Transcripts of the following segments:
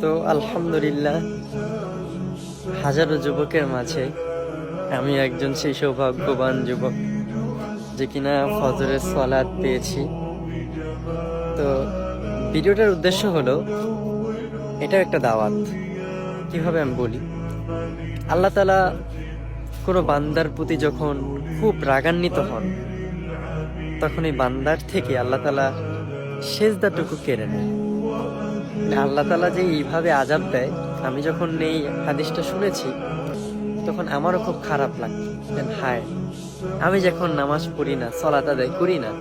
তো আলহামদুলিল্লাহ, হাজারো যুবকের মাঝে আমি একজন সেই সৌভাগ্যবান যুবক যে কিনা ফজরের সালাত পেয়েছি। তো ভিডিওটার উদ্দেশ্য হলো, এটা একটা দাওয়াত। কিভাবে আমি বলি, আল্লাহ তাআলা কোনো বান্দার প্রতি যখন খুব রাগান্বিত হন, তখন এই বান্দার থেকে আল্লাহ তাআলা সেজদাটুকু কেড়ে নেন। আল্লাহ তাআলা যে এইভাবে আযাব দেয়, আমি যখন এই হাদিসটা শুনেছি তখন আমারও খুব খারাপ লাগতো। হায়, আমি যখন নামাজ পড়ি না, সালাত আদায় করি না,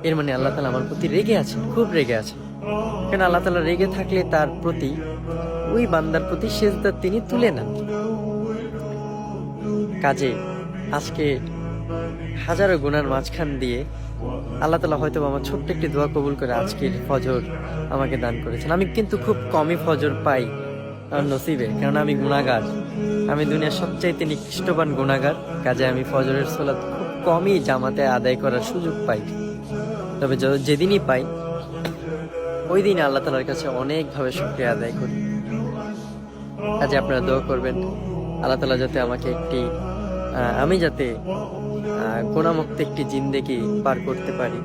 এর মানে আল্লাহ তাআলা আমার প্রতি রেগে আছে, খুব রেগে আছে। কেন আল্লাহ তাআলা রেগে থাকলে তার প্রতি, ওই বান্দার প্রতি সেজদা তিনি তুলে না। কাজে আজকে হাজারো গুনার মাঝখান দিয়ে আল্লাহ তাআলা হয়তো আমার ছোট্ট একটি দোয়া কবুল করে আজকের ফজর আমাকে দান করেছেন। আমি কিন্তু খুব কমই ফজর পাই আমার নসিবে, কারণ আমি গুনাহগার। আমি দুনিয়ার সবচাইতে নিকৃষ্টবান গুনাহগার। কাজে আমি ফজরের সালাত খুব কমই জামাতে আদায় করার সুযোগ পাই। তবে যেদিনই পাই, ওই দিন আল্লাহ তাআলার কাছে অনেকভাবে শুকরিয়া আদায় করি। কাজে আপনারা দোয়া করবেন আল্লাহ তাআলা যাতে আমাকে আমি যাতে গুনাহমুক্ত একটি জিন্দেগি পার করতে পারি।